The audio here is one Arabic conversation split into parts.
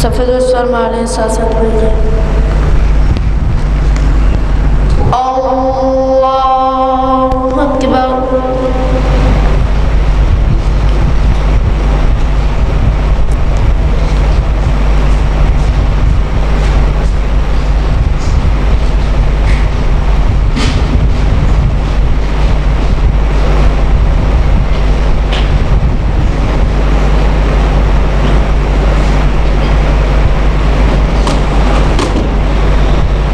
सफ़ेद सर मारें साथ साथ पढ़िए। अल्लाहु अकबर।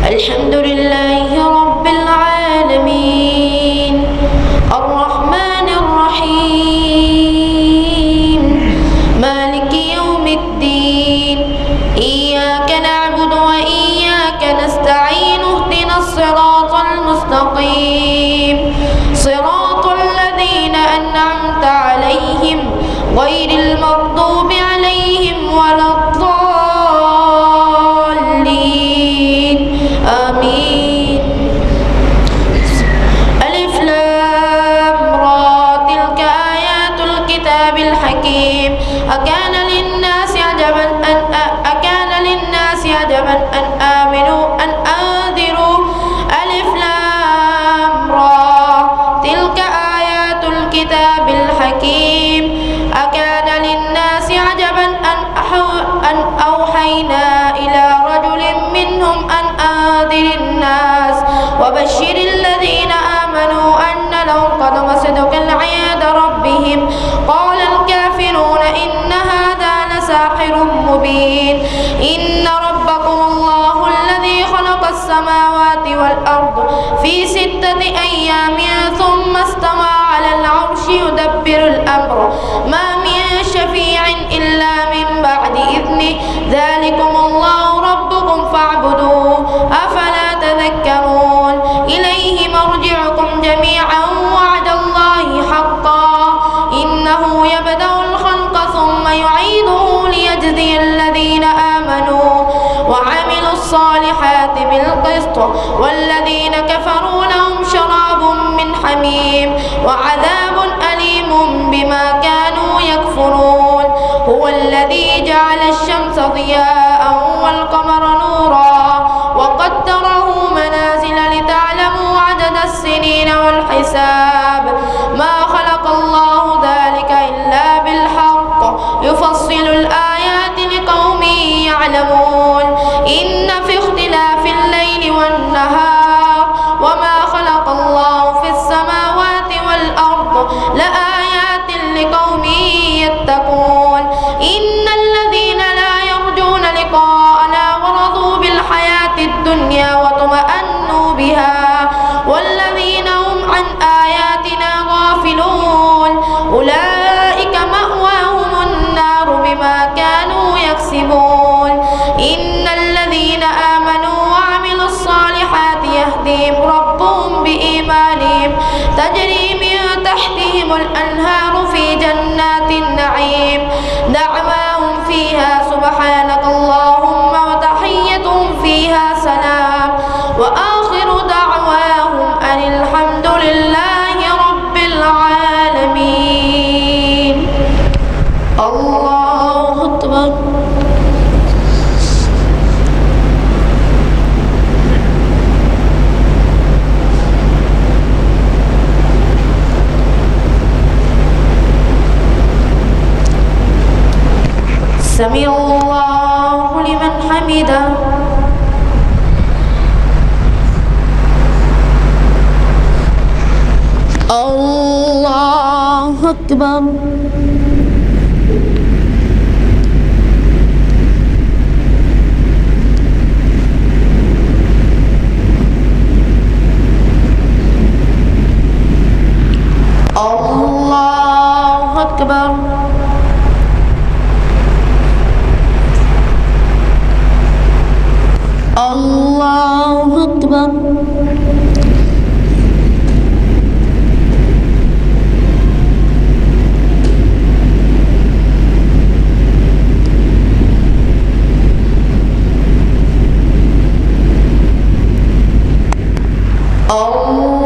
الحمد لله رب العالمين الرحمن الرحيم مالك يوم الدين إياك نعبد وإياك نستعين اهدنا الصراط المستقيم صراط الذين أنعمت عليهم غير المغضوب عليهم ولا الضالين آمين. ألف لام را تلك آيات الكتاب الحكيم أكان للناس عجبا أن آمنوا أن أنذروا ألف لام را تلك آيات الكتاب الحكيم أكان للناس عجبا أن أوحينا إلى رجل منهم أن أنذر الناس وبشر الذين آمنوا أن لهم قدم صدق عند ربهم قال الكافرون إن هذا لساحر مبين إن ربكم الله الذي خلق السماوات والأرض في 6 أيام ثم استوى على العرش يدبر الأمر ما من شفيع إلا من بعد إذنه ذلكم الله ربكم فاعبدوه أفلا تذكرون إليه مرجعكم جميعا وعد الله حقا إنه يبدأ الخلق ثم يعيده ليجزي الذين آمنوا وعملوا الصالحات بالقسط والذين كفروا لهم شراب من حميم وعذاب أليم بما كانوا يكفرون هو الذي جعل الشمس ضياء والقمر نورا وقدره منازل لتعلموا عدد السنين والحساب ما خلق الله ذلك إلا بالحق يفصل الآيات لقوم يعلمون إن في اختلاف الليل والنهار وما خلق الله في السماوات والأرض لآيات لقوم يتقون إن الذين لا يرجون لقاءنا ورضوا بالحياة الدنيا واطمأنوا بها والذين هم عن آياتنا غافلون أولئك مأواهم النار بما كانوا يكسبون إن الذين آمنوا وعملوا الصالحات يهديهم ربهم بإيمانهم تجري من تحتهم الأنهار في جنات النعيم دعواهم فيها سبحانك اللهم وتحيتهم فيها سلام وآخر دعواهم أن الحمد لله رب العالمين. الله أكبر. سمع الله لمن حمده. الله أكبر. الله أكبر. الله أكبر.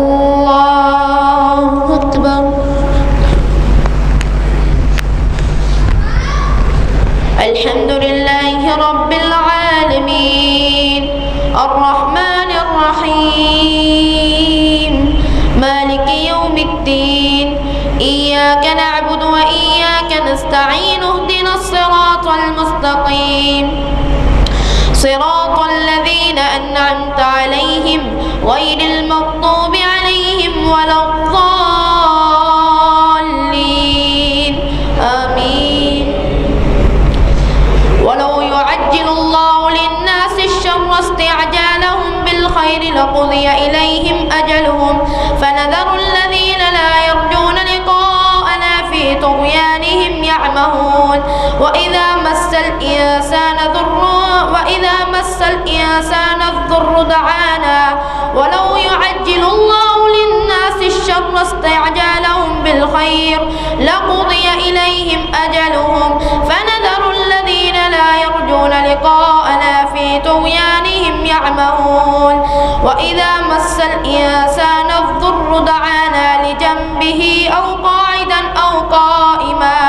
الله أكبر. الحمد لله رب العالمين الرحمن الرحيم مالك يوم الدين إياك نعبد وإياك نستعين اهدنا الصراط المستقيم صراط الذين أنعمت عليهم غير المغضوب عليهم ولا الضالين آمين. ولو يعجل الله للناس الشر استعجالهم بالخير لقضي إليهم أجلهم فنذر الذين لا يرجون لقاءنا في طغيانهم يعمهون. وإذا مس الإنسان الضر دعانا ولو يعجل الله للناس الشر استعجالهم بالخير لقضي إليهم أجلهم فنذر الذين لا يرجون لقاءنا في طغيانهم يعمهون. وإذا مس الإنسان الضر دعانا لجنبه أو قاعدا أو قائما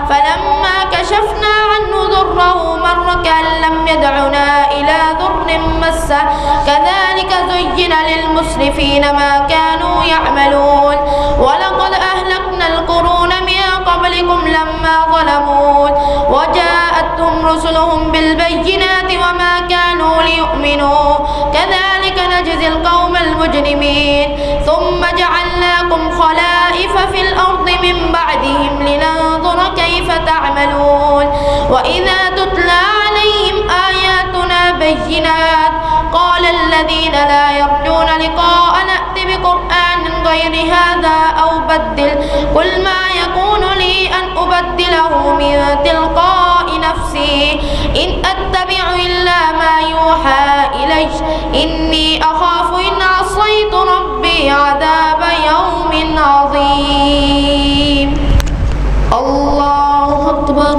فلما كشفنا عنه ضره مر كأن لم يدعنا إلى ضر مسه كذلك زين للمسرفين ما كانوا يعملون. ولقد أهلكنا القرون من قبلكم لما ظلموا وجاءتهم رسلهم بالبينات وما كانوا ليؤمنوا كذلك نجزي القوم المجرمين. ثم جعلناكم خلائف في الأرض من بعدهم لننظر كيف تعملون. وإذا تتلى عليهم آياتنا بينات قال الذين لا يرجون لقاءنا ائت بقرآن غير هذا أو بدل قل ما يكون لي أن أبدله من تلقاء نفسي إن أتبع إلا ما يوحى إلي إني أخاف إن عصيت ربي عذاب يوم عظيم. الله أكبر.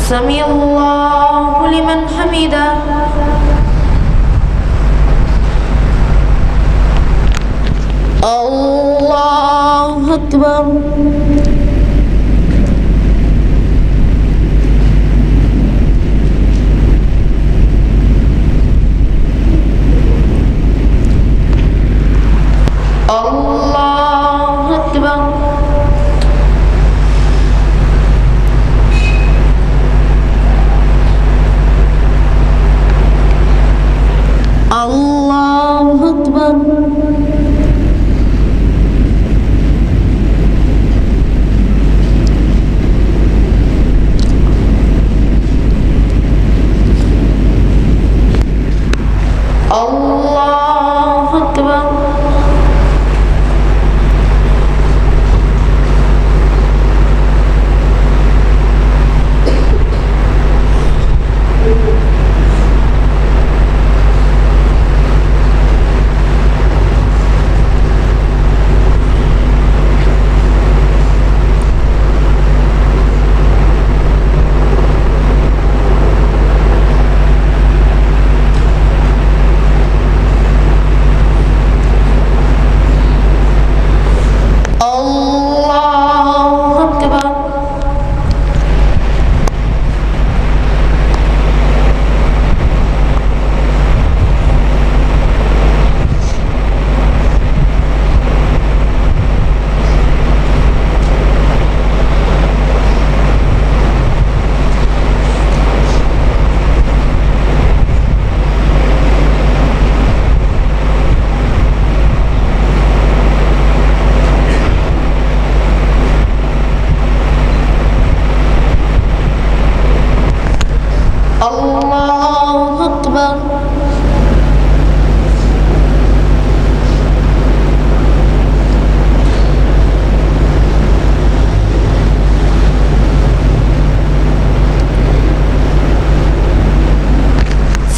سمع الله لمن حمده. الله أكبر. الله أكبر. الله أكبر. الله أكبر.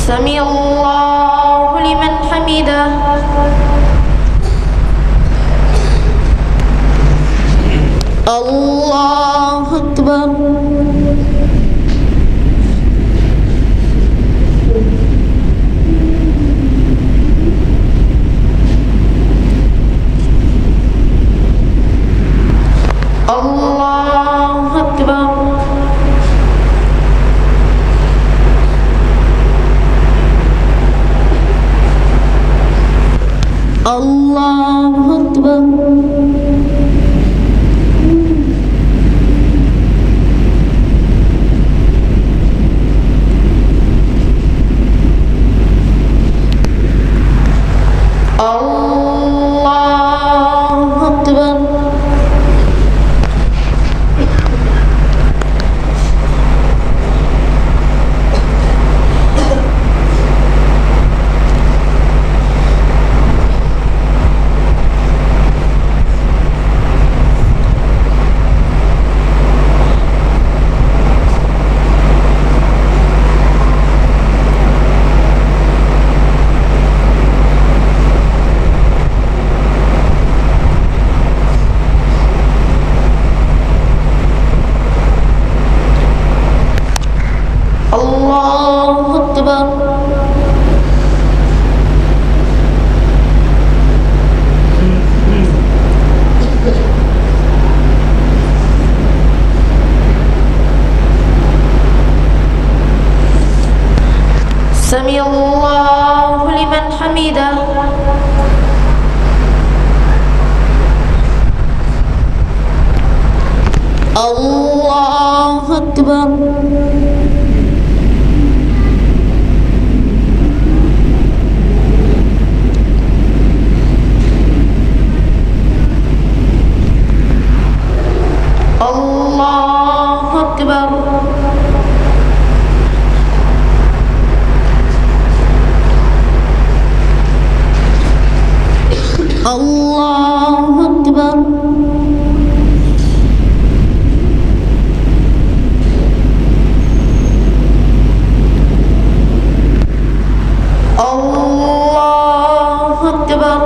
سمع الله لمن حمده. الله أكبر. الله أكبر. الله أكبر. الله أكبر. الله أكبر. سمع الله لمن حمده. الله أكبر. الله أكبر. الله أكبر. الله أكبر.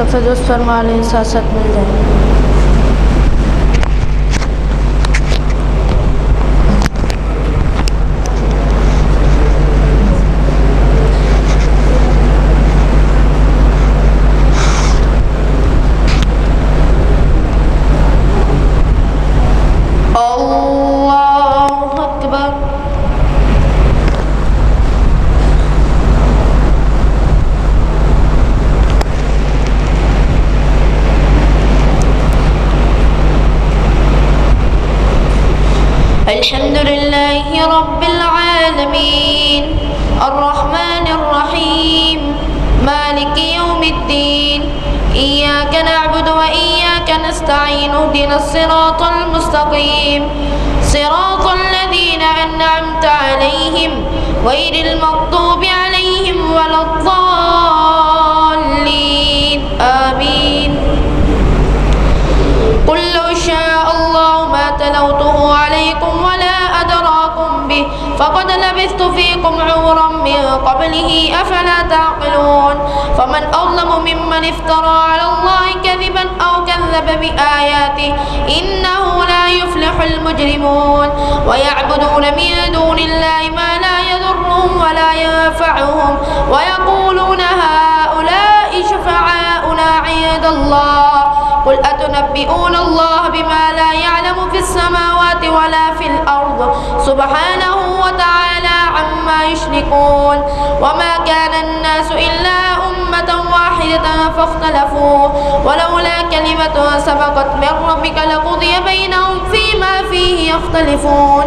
लफ्ज़ उस फरमाने साथ मिल जाए। अल्लाहु अकबर। अल्हम्दुलिल्लाहि रब्बिल आलमीन अर्रहमानिर रहीम मालिकि यौमिद्दीन इय्याका नअबुदु व इय्याका नस्तईन इहदिनस सिरातल मुस्तकीम सिरातल लज़ीना अन्अमता अलैहिम गैरिल मग़दूबि अलैहिम वलद्दाल्लीन आमीन। قل لو شاء الله ما تلوته عليكم ولا أدراكم به فقد لبثت فيكم عمرا من قبله أفلا تعقلون فمن أظلم ممن افترى على الله كذبا أو كذب بآياته إنه لا يفلح المجرمون ويعبدون من دون الله ما لا يضرهم ولا ينفعهم ويقولون هؤلاء شفعاؤنا عند الله قل أتنبئون الله بما لا يعلم في السماوات ولا في الأرض سبحانه وتعالى عما يشركون وما كان الناس إلا أمة واحدة فاختلفوا ولولا كلمة سبقت من ربك لقضي بينهم فيما فيه يختلفون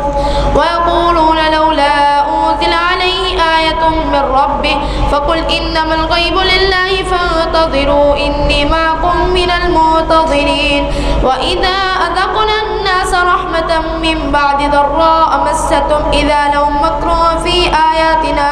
ويقولون لولا أنزل عليه آية من ربه فقل إنما الغيب لله فانتظروا إني معكم من المنتظرين وإذا أذقنا الناس رحمة من بعد ضراء مستهم إذا لهم مكر في آياتنا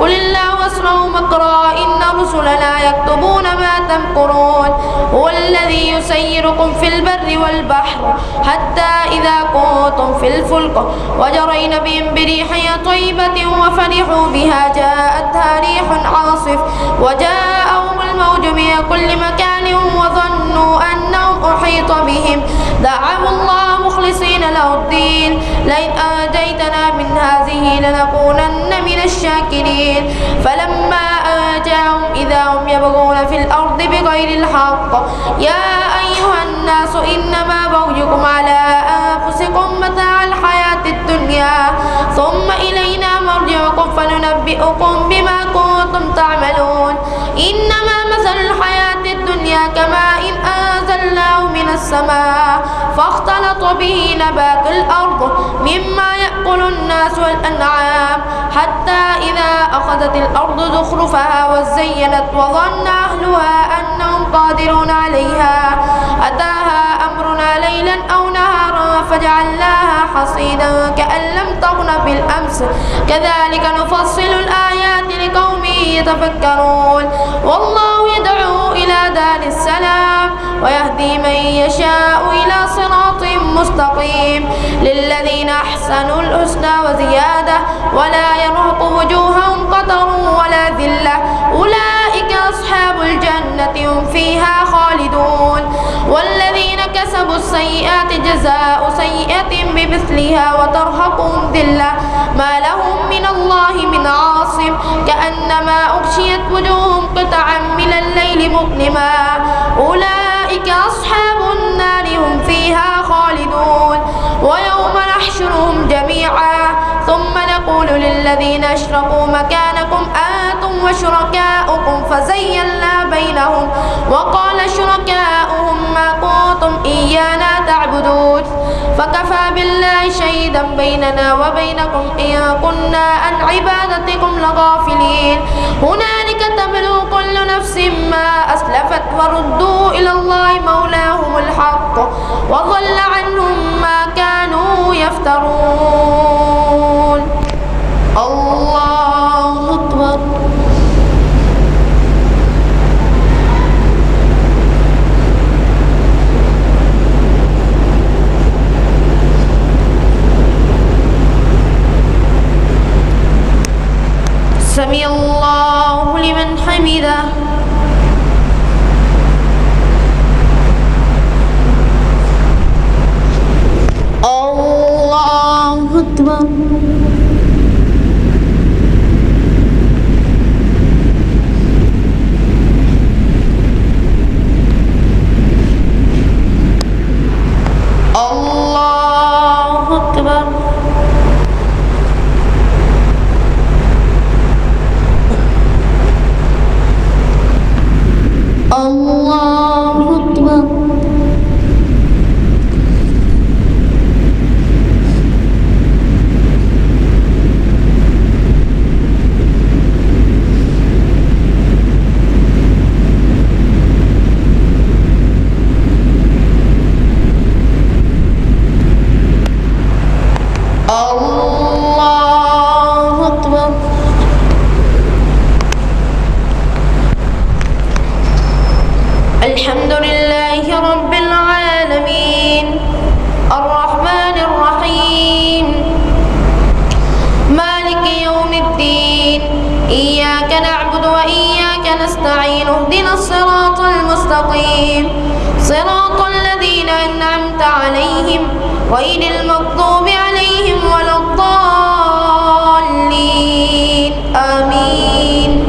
قل الله أسرع مكرا إن رسلنا يكتبون ما تمكرون هو الذي يسيركم في البر والبحر حتى إذا كنتم في الفلك وجرين بهم بريح طيبة وفرحوا بها جاءتها ريح عاصف وجاءهم الموج من كل مكان وظنوا أنهم أحيط بهم دعوا الله مخلصين له الدين لئن أنجيتنا من هذه لنكونن من الشاكرين فلما أنجاهم إذا هم يبغون في الأرض بغير الحق يا أيها الناس إنما بغيكم على أنفسكم متاع الحياة الدنيا ثم إلينا مرجعكم فننبئكم بما كنتم تعملون إنما مثل الحياة الدنيا كماء أنزلناه من السماء فاختلط به نبات الأرض مما يأكل الناس والأنعام حتى إذا أخذت الأرض زخرفها وزينت وظن أهلها أنهم قادرون عليها أتاها أمرنا ليلا أو نهارا فجعلناها حصيدا كأن لم تغن بالأمس كذلك نفصل الآيات لقوم يتفكرون والله يدعو إلى دار السلام ويهدي من يشاء إلى صراط مستقيم للذين أحسنوا الحسنى وزيادة ولا يرهق وجوههم قتر ولا ذلة أولئك أصحاب الجنة هم فيها خالدون والذين كسبوا السيئات جزاء سيئة بمثلها وترهقهم ذلة ما لهم من الله من عاصم كأنما أغشيت وجوههم قطعا من الليل مظلما أولئك أصحاب النار هم فيها خالدون ويوم نحشرهم جميعا ثم نقول للذين أشركوا مكانكم أنتم وشركاؤكم فزيّلنا بينهم وقال شركاؤهم ما كنتم إيانا تعبدون فكفى بالله شهيدا بيننا وبينكم إن كنا عن عبادتكم لغافلين هنالك تبلو كل نفس ما أسلفت وردوا إلى الله مولاهم الحق وضل عنهم ما كانوا يفترون الله أكبر سمع الله لمن حمده مستقيم صراط الذين أنعمت عليهم غير المغضوب عليهم ولا الضالين آمين.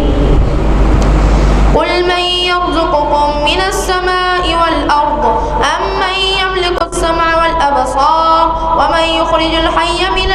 قل من يرزقكم من السماء والأرض أمن يملك السمع والأبصار ومن يخرج الحي من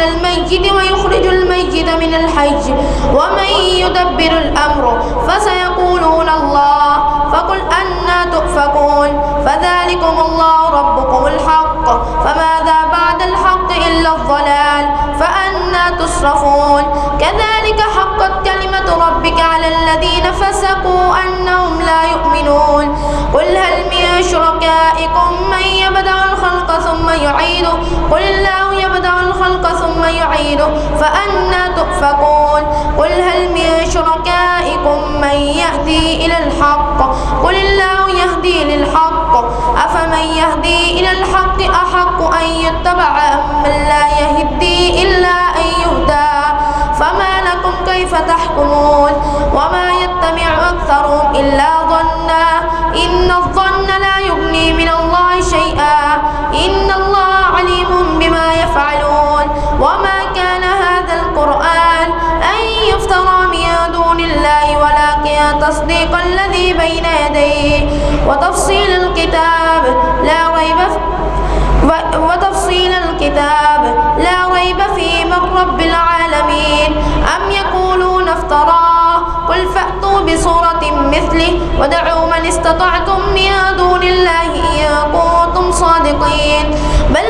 الميت ويخرج الميت من الحي ومن يدبر الأمر فسيقولون الله فقل أنى تؤفكون فذلكم الله ربكم الحق فماذا بعد الحق إلا الضلال فأنى تصرفون كذلك حقت كلمة ربك على الذين فسقوا أنهم لا يؤمنون قل هل من شركائكم من يبدأ الخلق ثم يعيده قل الله يبدأ الخلق ثم يعيده فأنى تؤفكون قل هل من شركائكم من يهدي إلى الحق قل الله يهدي للحق أفمن يهدي إلى الحق أحق أن يتبع أمن لا يهدي إلا أن يهدى فما لكم كيف تحكمون وما يتبع أكثرهم إلا ظنا إن الظن لا يغني من الله شيئا إن الله عليم بما يفعلون وما كان هذا القرآن أن يفترى من دون الله ولكن تصديق الذي بين يديه وتفصيل الكتاب لا ريب فيه من رب العالمين أم يقولون افتراه قل فأتوا بسورة مثله ودعوا من استطعتم من دون الله إن كنتم صادقين بل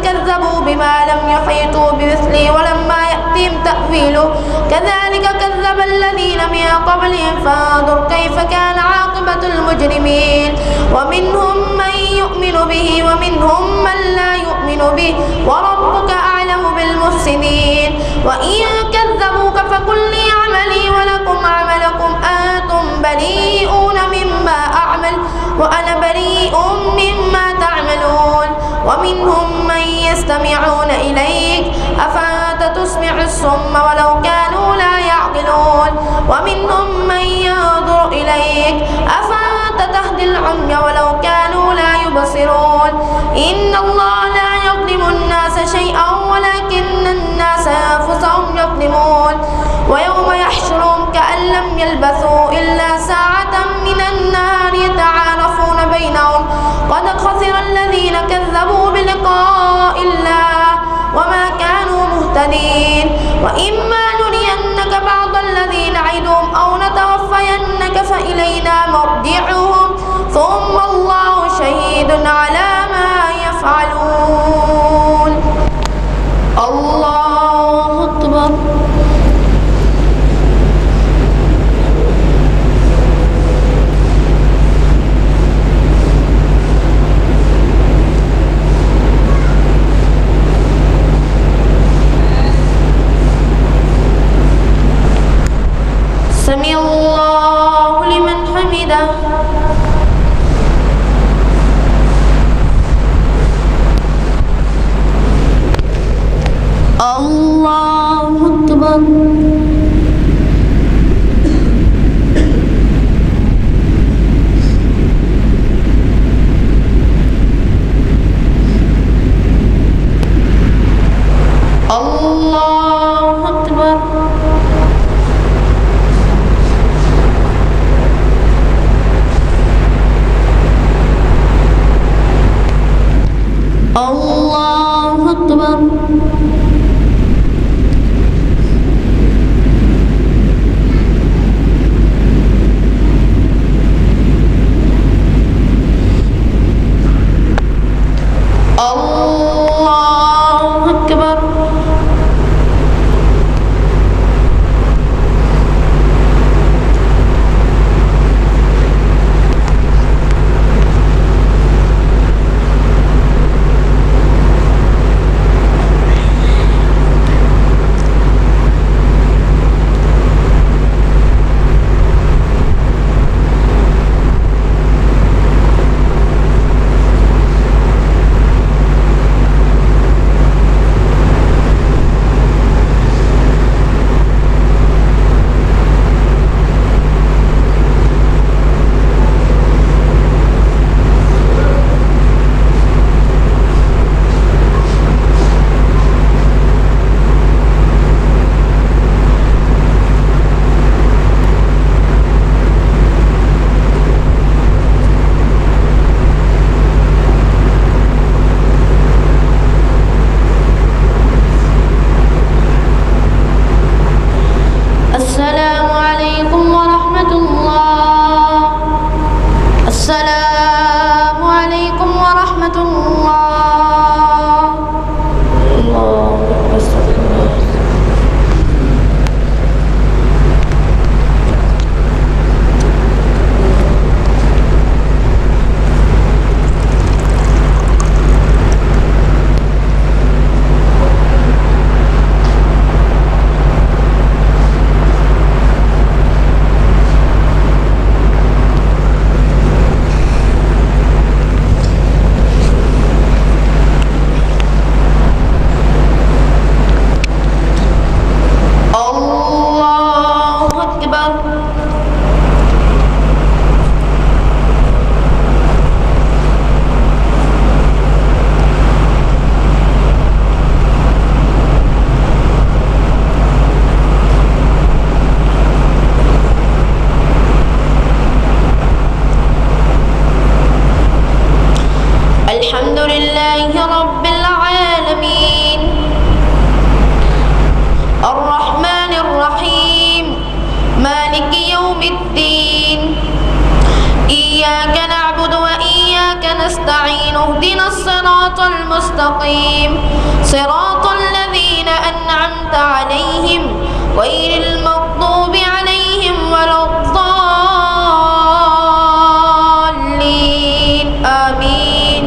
كذبوا بما لم يحيطوا بمثله ولما يأتهم تأويله كذلك كذب الذين من قبلهم فانظر كيف كان عاقبة المجرمين ومنهم من يؤمن به ومنهم من لا يؤمن به وربك أعلم بالمفسدين وإن كذبوك فقل لي عملي ولكم عملكم أنتم بريئون مما أعمل وأنا بريء مما تعملون ومنهم من يستمعون إليك أفأنت تسمع الصم ولو كانوا لا يعقلون ومنهم من ينظر إليك أفأنت تهدي العمي ولو كانوا لا يبصرون إن الله لا يظلم الناس شيئا ولكن الناس أنفسهم يظلمون ويوم يحشرهم كأن لم يلبثوا إلا ساعة من النهار يتعارفون بينهم قد خسر الذين كذبوا بلقاء الله وما كانوا مهتدين وإما نرينك بعض الذي نعدهم أو نتوفينك فإلينا مرجعهم ثم الله شهيد على ما يفعلون. الله أكبر. سمع الله لمن حمده. الله أكبر. الله أكبر. الله أكبر. الله أكبر. الدين إياك نعبد وإياك نستعين اهدنا الصراط المستقيم صراط الذين أنعمت عليهم غير المغضوب عليهم ولا الضالين آمين.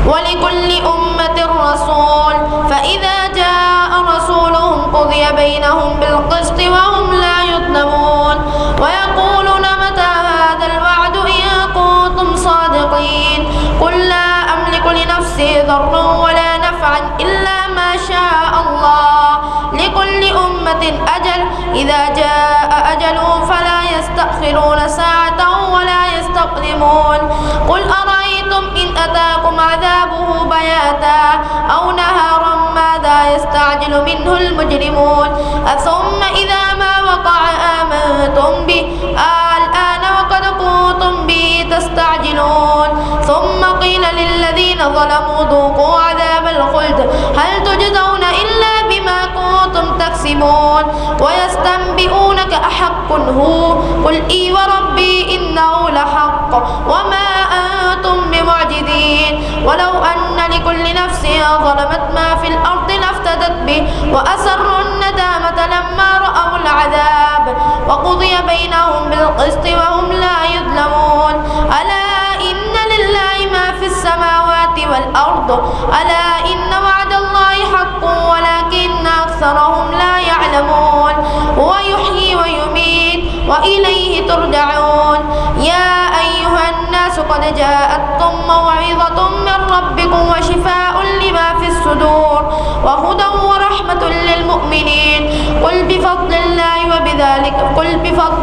ولكل أمة رسول فإذا جاء رسولهم قضي بينهم بالقسط وهم لا يظلمون ويقولون متى هذا الوعد إن كنتم صادقين قل لا أملك لنفسي ضرا ولا نفعا إلا ما شاء الله لكل أمة أجل إذا جاء أجلهم فلا يستأخرون ساعة ولا يستقدمون قل أرأيتم إن أتاكم عذابه بياتا أو نهارا ماذا يستعجل منه المجرمون ثم إذا ما وقع آمنتم به الآن وقد كنتم به تستعجلون ثم قيل للذين ظلموا ذوقوا عذاب الخلد هل تجزون إلا بما كنتم تكسبون ويستنبئونك أحق هو قل إي وربي إنه لحق وما أنتم بمعجزين ولو أن لكل نفس ظلمت ما في الأرض لافتدت به وأسروا الندامة لما رأوا العذاب وقضي بينهم بالقسط وهم لا يظلمون ألا إن لله ما في السماوات والأرض ألا إن وعد الله حق ولكن أكثرهم لا يعلمون هو يحيي ويميت وإليه ترجعون يا أيها الناس قد جاءتكم موعظة من ربكم وشفاء لما في الصدور وهدى ورحمة للمؤمنين قل بفضل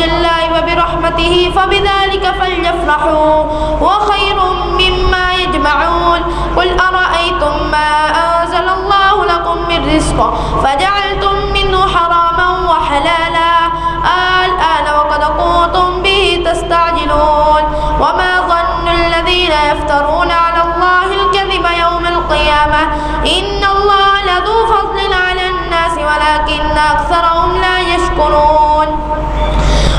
الله وبرحمته فبذلك فليفرحوا وخير مما يجمعون قل أرأيتم ما أنزل الله لكم من رزق فجعلتم منه حراما وحلالا الآن وقد كنتم به تستعجلون وما ظن الذين يفترون على الله الكذب يوم القيامة إن الله لذو فضل على الناس ولكن أكثرهم لا يشكرون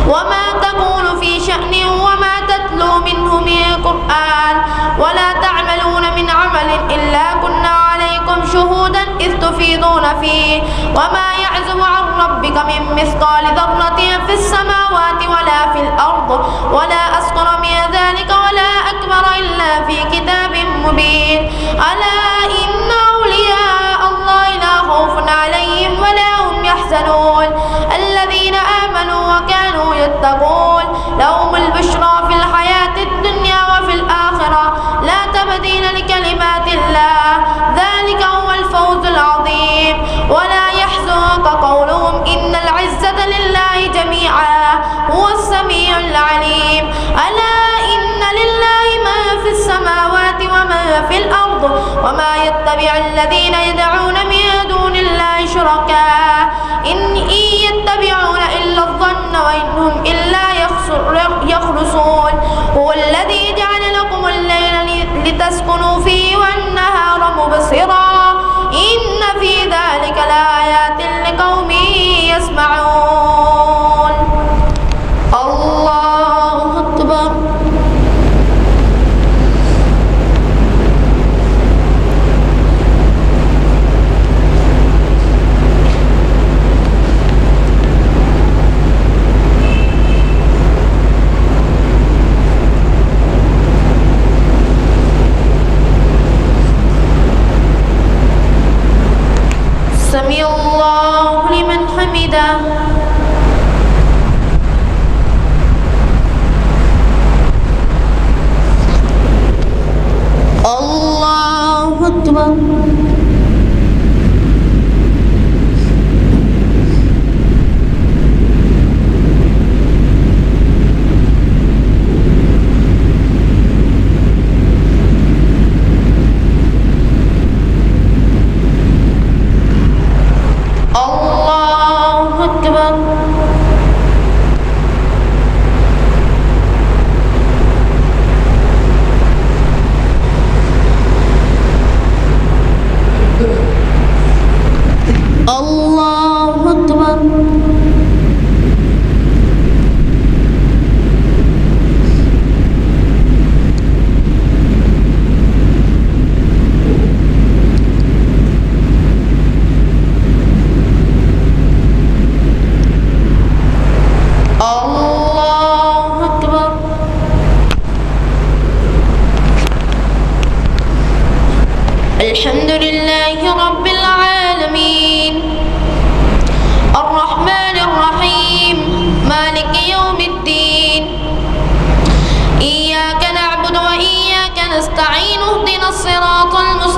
وما تكون في شأن وما تتلو منه من قرآن ولا تعملون من عمل إلا كنا عليكم شهودا إذ تفيضون فيه وما يعزب عن ربك من مثقال ذرة في السماوات ولا في الأرض ولا أصغر من ذلك ولا أكبر إلا في كتاب مبين ألا إن أولياء الله لا خوف عليهم ولا هم يحزنون الذين آمنوا وكانوا يتقون لهم البشرى في الحياة الدنيا وفي الآخرة لا تبديل لكلمات الله ذلك هو الفوز العظيم ولا يحزنك قولهم إن العزة لله جميعا هو السميع العليم ألا إن لله ما في السماوات وما في الأرض وما يتبع الذين يدعون من دون الله شركاء إن يتبعون إلا الظن وإنهم إلا يخرصون هو الذي جعل لكم الليل لتسكنوا فيه والنهار مبصرا إن في ذلك لآيات لقوم يسمعون الله أكبر.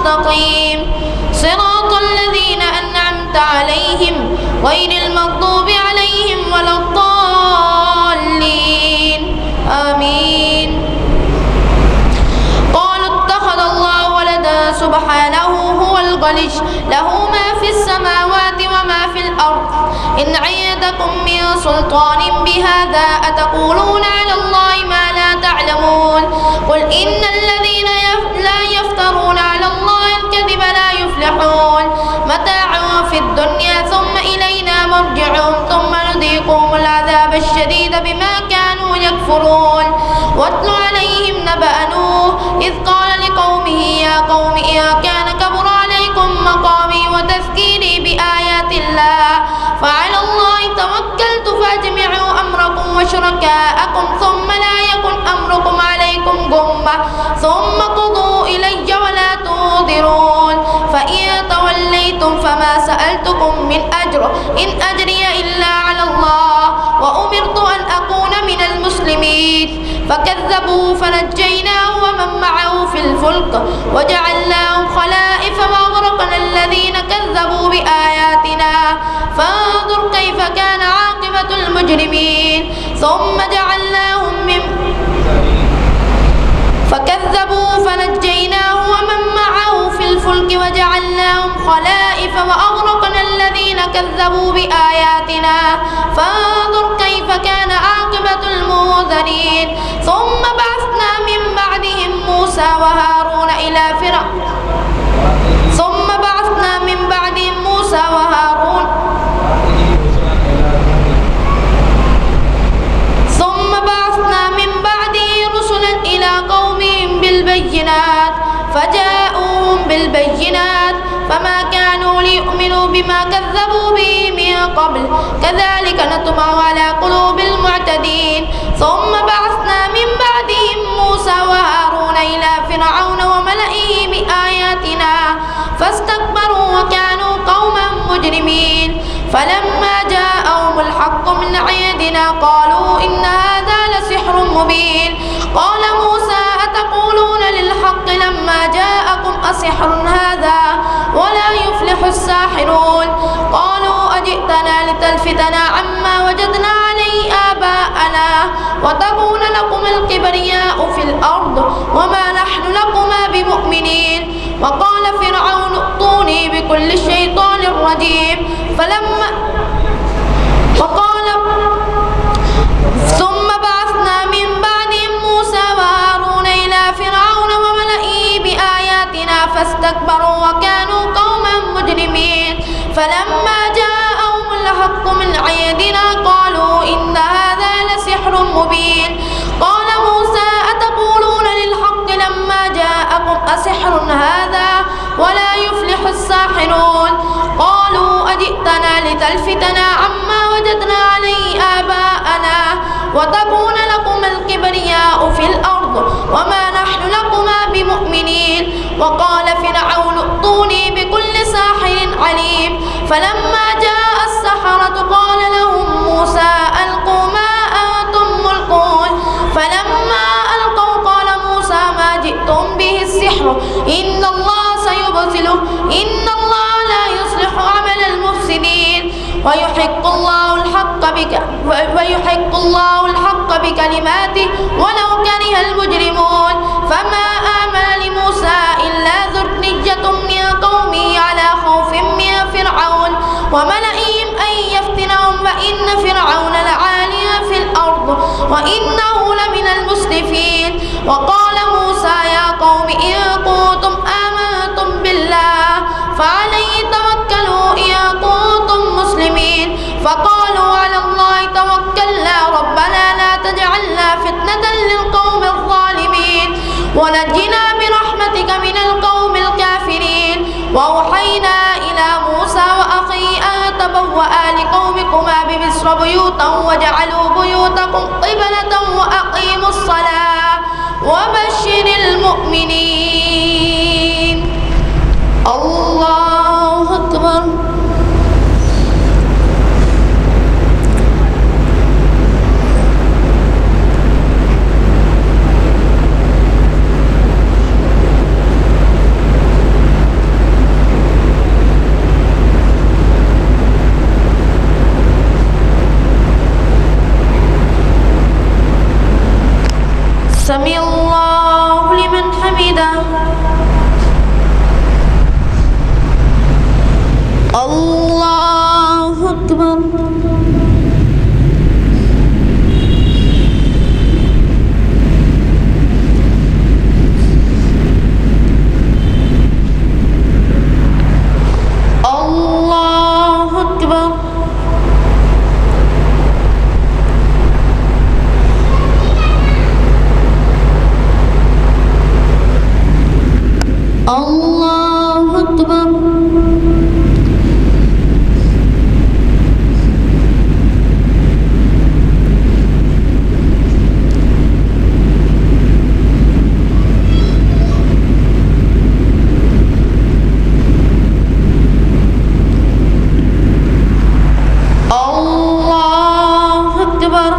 مستقيم صراط الذين أنعمت عليهم غير المغضوب عليهم ولا الضالين آمين. قالوا اتخذ الله ولدا سبحانه هو الغني له ما في السماوات وما في الأرض إن عندكم من سلطان بهذا أتقولون على الله ما لا تعلمون قل إن الذين لا يفترون على الله الكذب لا يفلحون متاع في الدنيا ثم إلينا مرجعهم ثم نذيقهم العذاب الشديد بما كانوا يكفرون واتل عليهم نبأ نوح إذ قال لقومه يا قوم إن كان كبر عليكم مقامي وتذكيري بآيات الله فعلى الله توكلت فاجمعوا أمركم وشركاءكم ثم لا يكن أمركم عليكم غمة ثم قضوا إلي ولا تنظرون فإن توليتم فما سألتكم من أجر إن أجري إلا على الله وأمرت أن أكون من المسلمين فكذبوا فنجيناه ومن معه في الفلك وجعلناهم خلائف وأغرقنا الذين كذبوا بآياتنا فانظر كيف كان عاقبة المجرمين ثم جعلناهم فكذبوا فنجيناه ومن معه في الفلك وجعلناهم خلائف وأغرقنا الذين كذبوا بآياتنا فانظر كيف كان عاقبة المنذرين ثم بعثنا من بعدهم موسى وهارون إلى فرعون فجاءوهم بالبينات فما كانوا ليؤمنوا بما كذبوا به من قبل كذلك نطبع على قلوب المعتدين ثم بعثنا من بعدهم موسى وهارون إلى فرعون وملئه بآياتنا فاستكبروا وكانوا قوما مجرمين فلما جاءهم الحق من عندنا قالوا إن هذا لسحر مبين قال موسى أتقولون للحق لما جاءكم أسحر هذا ولا يفلح الساحرون قالوا أجئتنا لتلفتنا عما وجدنا عليه آباءنا وتكون لكم الكبرياء في الأرض وما نحن لكما بمؤمنين وقال فرعون ائتوني بكل شيطان رجيم ثم بعثنا من بعدهم موسى وهارون إلى فرعون وملئه بآياتنا فاستكبروا وكانوا قوما مجرمين فلما جاءهم الحق من عندنا قالوا إن هذا لسحر مبين قال موسى أتقولون للحق لما جاءكم أسحر هذا ولا يفلح الساحرون قالوا أجئتنا لتلفتنا عما وجدنا عليه آباءنا وتكون لكم الكبرياء في الأرض وما نحن لكما بمؤمنين وقال فرعون ائتوني بكل ساحر عليم فلما جاء السحرة قال لهم موسى ألقوا ما أنتم ملقون فلما ألقوا قال موسى ما جئتم به السحر إن الله سيبطله إن الله لا يصلح عمل المفسدين ويحق الله الحق بكلماته ولو كره المجرمون فما آمن لموسى إلا ذرية من قومه على خوف من فرعون وملئهم أن يفتنهم فإن فرعون لعالٍ في الأرض وإنه لمن المسرفين وقال موسى يا قوم إن كنتم آمنتم بالله فعليه توكلوا إن كنتم مسلمين فقالوا على الله توكلنا ربنا لا تجعلنا فتنة للقوم الظالمين ونجنا برحمتك من القوم الكافرين وأوحينا إلى موسى وأخيه أن تبوأ لقومكما بمصر بيوتا وجعلوا بيوتكم قبلة وأقيموا الصلاة وبشر المؤمنين. الله أكبر. سمع الله لمن حمده. الله أكبر. الله أكبر. الله أكبر. الله أكبر.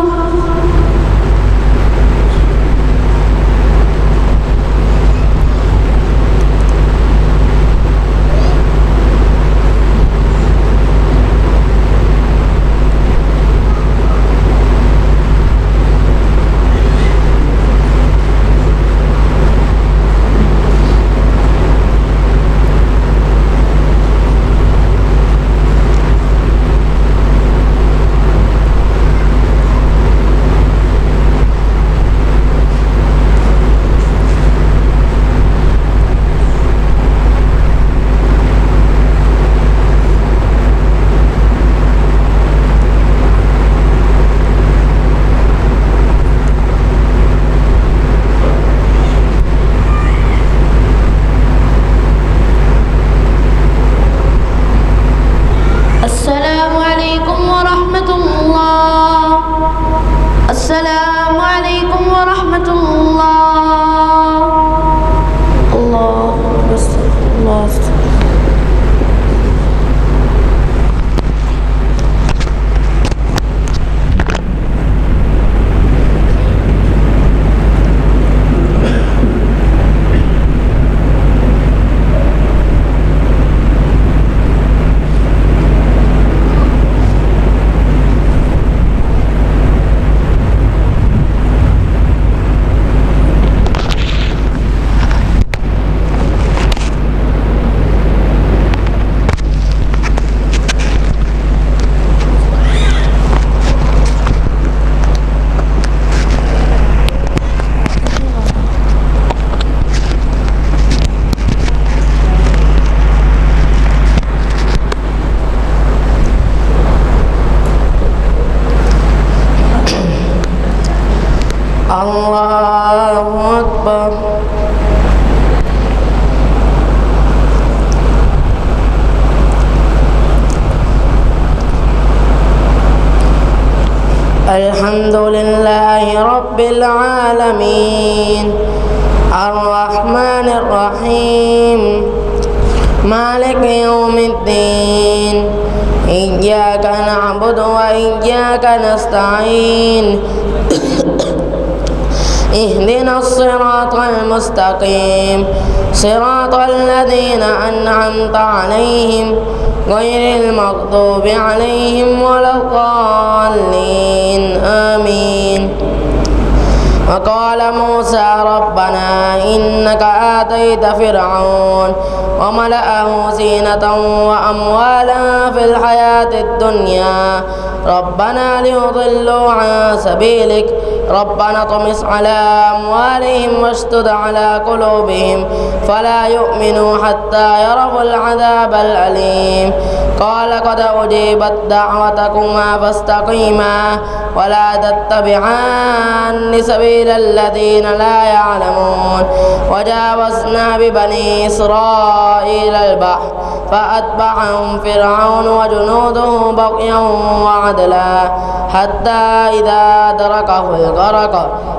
السلام عليكم ورحمة الله. السلام عليكم ورحمة الله. الله أستغفر الله. الله أكبر. الحمد لله رب العالمين الرحمن الرحيم مالك يوم الدين إياك نعبد وإياك نستعين اهدنا الصراط المستقيم صراط الذين أنعمت عليهم غير المغضوب عليهم ولا الضالين آمين. وقال موسى ربنا إنك آتيت فرعون وملأه زينة وأموالا في الحياة الدنيا ربنا ليضلوا عن سبيلك ربنا اطمس على أموالهم واشدد على قلوبهم فلا يؤمنوا حتى يروا العذاب الأليم. قال قد أجيبت دعوتكما فاستقيما ولا تتبعان سبيل الذين لا يعلمون. وجاوزنا ببني إسرائيل البحر فأتبعهم فرعون وجنوده بغيا وعدلا حتى إذا أدركه الغرق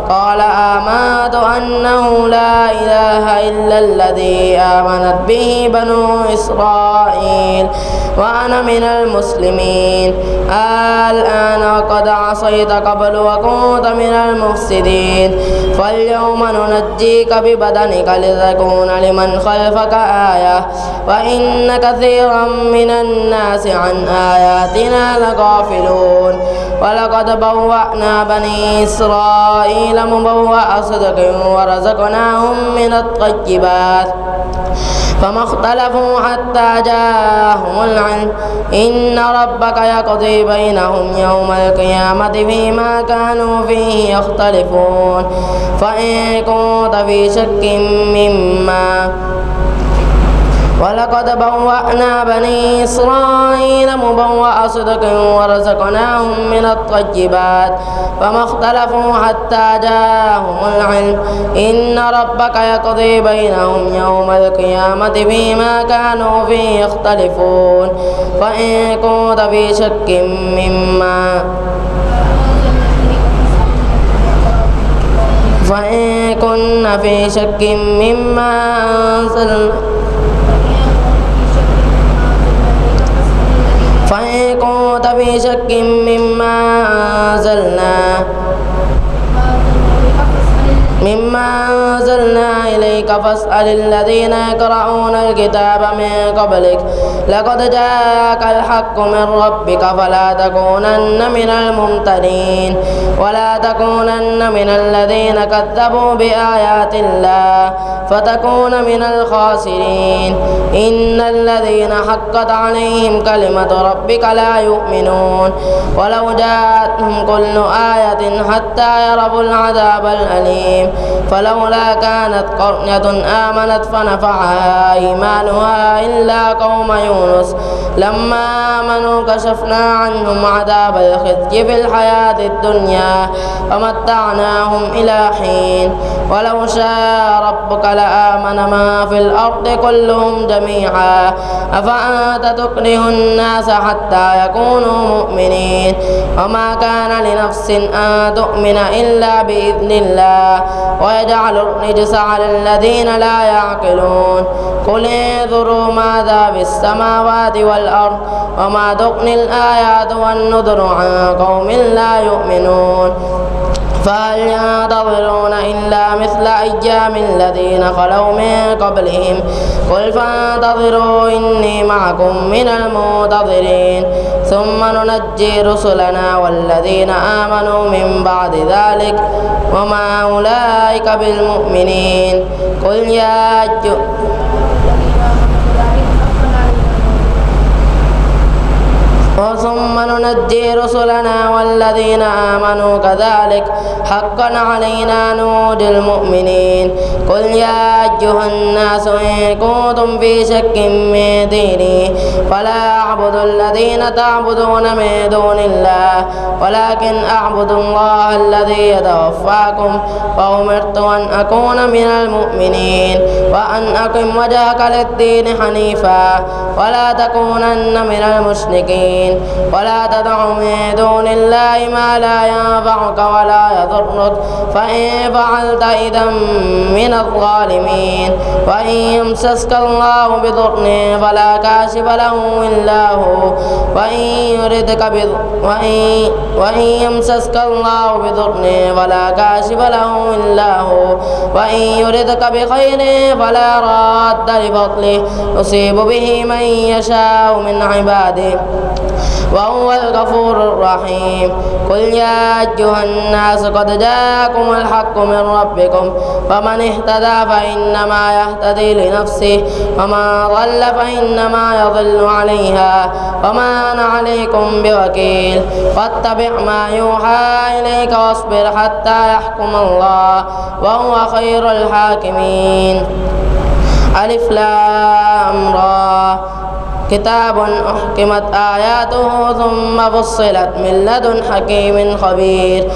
قال آمنت أنه لا إله إلا الذي آمنت به بنو إسرائيل وأنا من المسلمين. الآن وقد عصيت قبل وكنت من المفسدين. فاليوم ننجيك ببدنك لتكون لمن خلفك آية وإن كثيرا من الناس عن آياتنا لغافلون. ولقد بوأنا بني إسرائيل مبوأ صدق ورزقناهم من الطيبات فما اختلفوا حتى جاءهم العلم. إن ربك يقضي بينهم يوم القيامة فيما كانوا فيه يختلفون. فإن كنت في شك مما ولقد بوأنا بني إسرائيل مبوأ صدق ورزقناهم من الطيبات فما اختلفوا حتى جاءهم العلم. إن ربك يقضي بينهم يوم القيامة فيما كانوا فيه يختلفون. فإن كنت في شك مما فإن كن في شك مما أنزلنا فإن كنت في شك مما أنزلنا إليك فاسأل الذين يقرؤون الكتاب من قبلك لقد جاءك الحق من ربك فلا تكونن من الممترين ولا تكونن من الذين كذبوا بآيات الله فتكون من الخاسرين. إن الذين حقت عليهم كلمة ربك لا يؤمنون ولو جاءتهم كل آية حتى يروا العذاب الأليم. فلولا كانت قرية آمنت فنفعها إيمانها إلا قوم يونس لما آمنوا كشفنا عنهم عذاب الخزي في الحياة الدنيا ومتعناهم إلى حين. ولو شاء ربك لآمن ما في الأرض كلهم جميعا أفأنت تكره الناس حتى يكونوا مؤمنين. وما كان لنفس أن تؤمن إلا بإذن الله ويجعل الرجس على الذين لا يعقلون. قل انظروا ماذا في السماوات والأرض وما تغني الآيات والنذر عن قوم لا يؤمنون. فهل ينتظرون إلا مثل أيام الذين خلوا من قبلهم قل فانتظروا إني معكم من المنتظرين ثم ننجي رسلنا والذين آمنوا من بعد ذلك وما أولئك بالمؤمنين. قل يا ثم ننجي رسلنا والذين آمنوا كذلك حقا علينا ننجي المؤمنين. قل يا أيها الناس إن كنتم في شك من ديني فلا أعبد الذين تعبدون من دون الله ولكن أعبد الله الذي يتوفاكم وأمرت أن أكون من المؤمنين وأن أقم وجهك للدين حنيفا ولا تكونن من المشركين ولا تدع من دون الله ما لا ينفعك ولا يضرك فإن فعلت إذا من الظالمين. وإن يمسسك الله بضر فلا كاشف له إلا هو وإن يمسسك الله بضر فلا كاشف له إلا هو وإن يردك بخير فلا راد لفضله يصيب به من يشاء من عباده وهو الغفور الرحيم. قل يا أيها الناس قد جاءكم الحق من ربكم فمن اهتدى فإنما يهتدي لنفسه ومن ضل فإنما يضل عليها وما أنا عليكم بوكيل. فاتبع ما يوحى إليك واصبر حتى يحكم الله وهو خير الحاكمين. ألف لام را كتاب أحكمت آياته ثم فصلت من لدن حكيم خبير.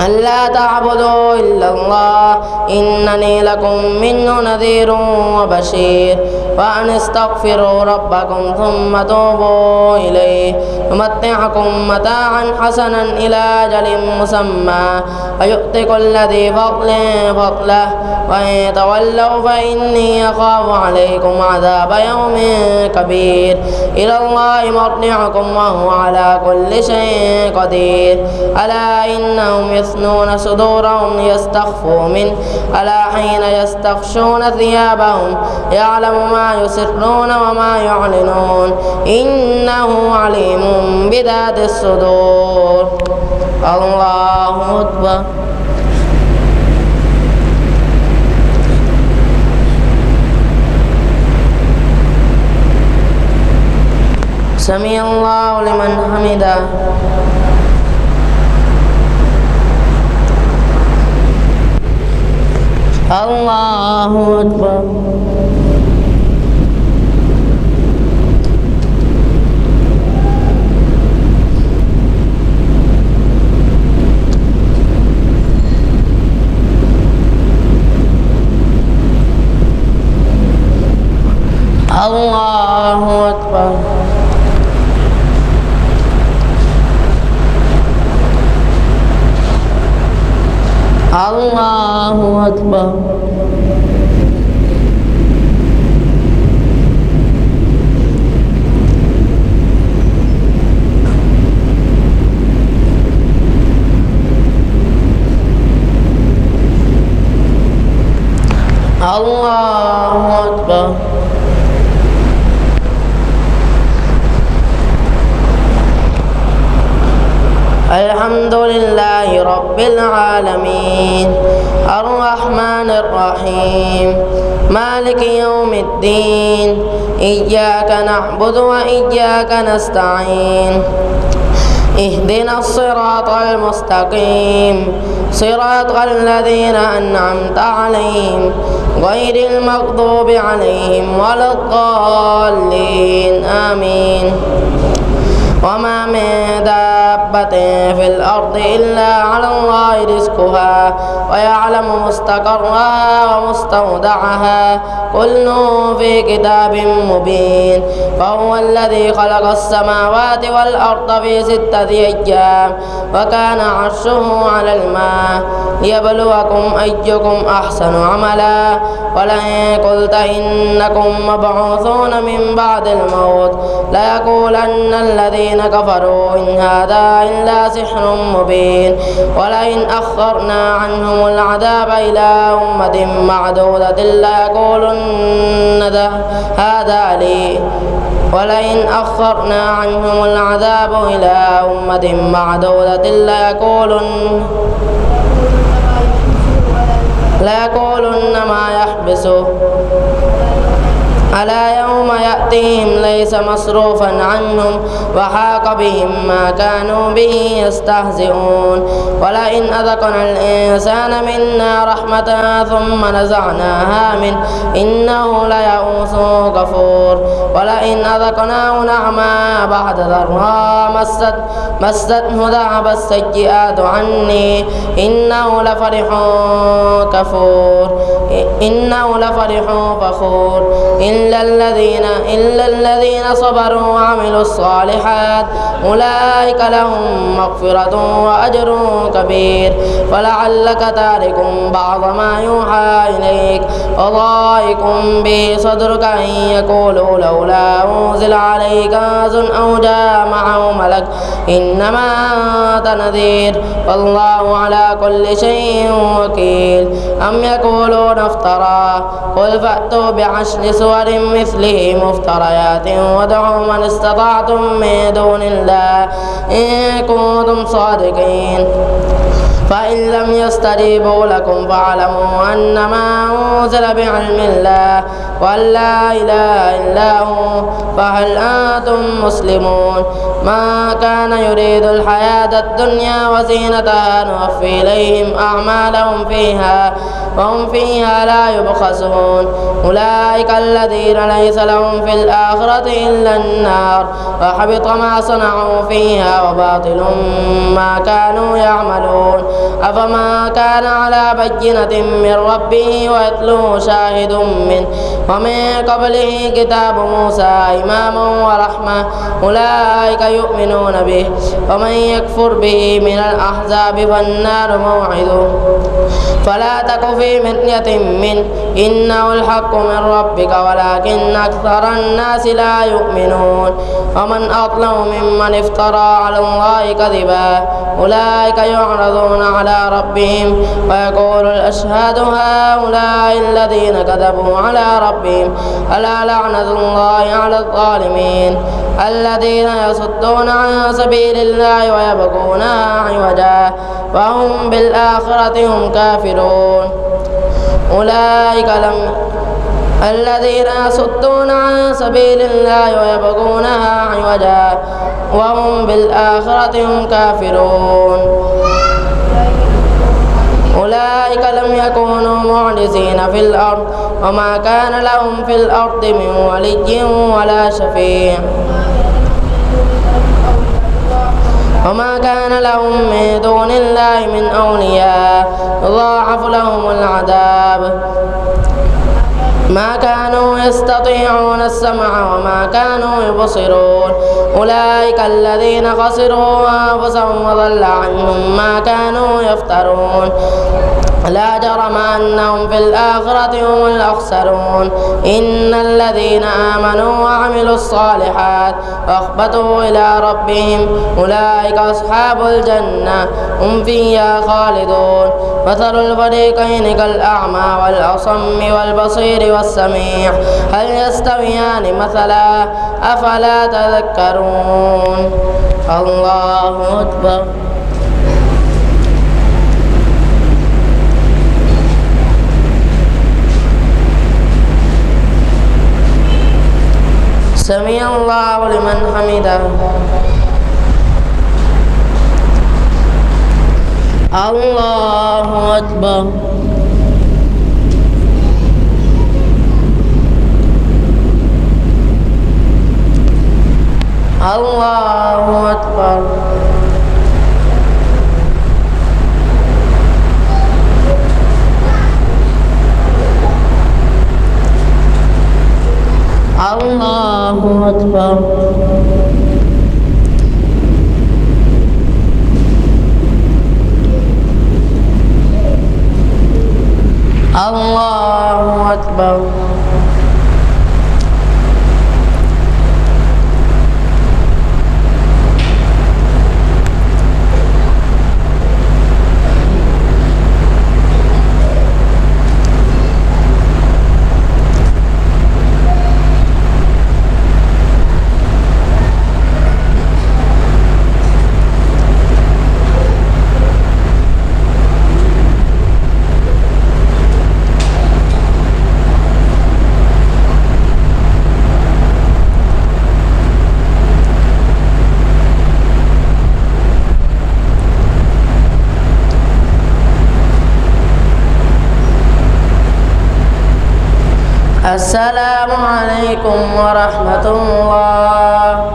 ألا تعبدوا إلا الله إنني لكم منه نذير وبشير. وأن استغفروا ربكم ثم توبوا إليه يمتعكم متاعا حسنا إلى أجل مسمى ويؤتي كل ذي فضل فضله وإن تولوا فإني أخاف عليكم عذاب يوم كبير إلى الله مرجعكم وهو على كل شيء قدير ألا إنهم يثنون صدورهم ليستخفوا منه ألا حين يستغشون ثيابهم يعلم ما يسرون وما يعلنون إنه عليم بذات الصدور. الله أكبر. سمع الله لمن حمده. الله أكبر. الله أكبر. الله أكبر. الله أكبر. الحمد لله رب العالمين الرحمن الرحيم مالك يوم الدين إياك نعبد وإياك نستعين اهدنا الصراط المستقيم صراط الذين أنعمت عليهم غير المغضوب عليهم ولا الضالين آمين. وما من دابة في الأرض إلا على الله رزقها ويعلم مستقرها ومستودعها كل في كتاب مبين. فهو الذي خلق السماوات والأرض في 6 أيام وكان عرشه على الماء ليبلوكم أيكم أحسن عملا. ولئن قلت إنكم مبعوثون من بعد الموت ليقولن الذين كفروا إن هذا إلا سحر مبين. ولئن أخرنا عنهم العذاب إلى أمة معدودة ليقولن هذا لي. ولئن أخرنا عنهم العذاب إلى أمة معدودة ليقولن ما يحبسه ألا يوم يأتيهم ليس مصروفا عنهم وحاق بهم ما كانوا به يستهزئون. ولئن أذقنا الإنسان منا رحمة ثم نزعناها منه إنه ليئوس كفور. ولئن أذقناه نعما بعد ضراء مسته ذهب السيئات عني إنه لفرح فخور. إلا الذين صبروا وعملوا الصالحات أولئك لهم مغفرة وأجر كبير. فلعلك تارك بعض ما يوحى إليك وضائق به صدرك أن يقولوا لولا أنزل عليك كنز أو جاء معه ملك إنما أنت نذير والله على كل شيء وكيل. أم يقولون افترى قل فأتوا بعشر سور مثله مفتريات وادعوا من استطعتم من دون الله إن كنتم صادقين. فإن لم يستجيبوا لكم فاعلموا أنما أنزل بعلم الله وأن لا إله إلا هو فهل أنتم مسلمون. ما كان يريد الحياة الدنيا وزينتها نوفي إليهم أعمالهم فيها وهم فيها لا يبخسون. أولئك الذين ليس لهم في الآخرة إلا النار وحبط ما صنعوا فيها وباطل ما كانوا يعملون. أفما كان على بينة من ربه ويتلوه شاهد منه ومن قبله كتاب موسى إماما ورحمة أولئك يؤمنون به ومن يكفر به من الأحزاب فالنار موعده فلا تك في مرية منه إنه الحق من ربك ولكن أكثر الناس لا يؤمنون ومن أظلم ممن افترى على الله كذبا أولئك يعرضون على ربهم ويقول الأشهاد هؤلاء الذين كذبوا على ربهم ألا لعنة الله على الظالمين الذين يصدون عن سبيل الله ويبغونها عوجا وهم بالآخرة هم كافرون أولئك الذين يصدون عن سبيل الله ويبغونها عوجا وهم بالآخرة هم كافرون أولئك لم يكونوا معجزين في الأرض وما كان لهم في الأرض من ولي ولا شفيع وما كان لهم من دون الله من أولياء يضاعف لهم العذاب ما كانوا يستطيعون السمع وما كانوا يبصرون أولئك الذين خسروا أنفسهم وضل عنهم ما كانوا يفترون لا جرم أنهم في الآخرة هم الأخسرون إن الذين آمنوا وعملوا الصالحات وأخبتوا إلى ربهم أولئك أصحاب الجنة هم فيها خالدون مثل الفريقين كالأعمى والأصم والبصير والسميع هل يستويان مثلا أفلا تذكرون الله أكبر سمع الله لمن حمده الله أكبر الله أكبر الله أكبر الله أكبر السلام عليكم ورحمة الله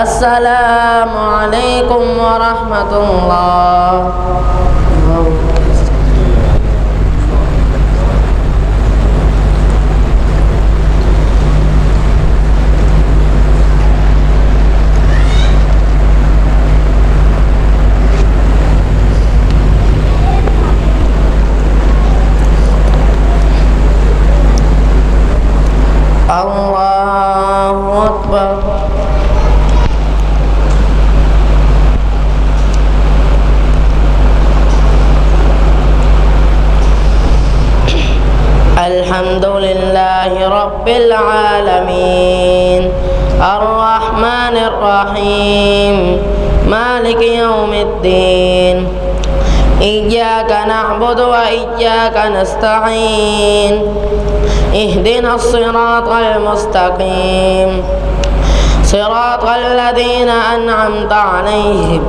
السلام عليكم ورحمة الله الله أكبر الحمد لله رب العالمين الرحمن الرحيم مالك يوم الدين إياك نعبد وإياك نستعين اهدنا الصراط المستقيم صراط الذين أنعمت عليهم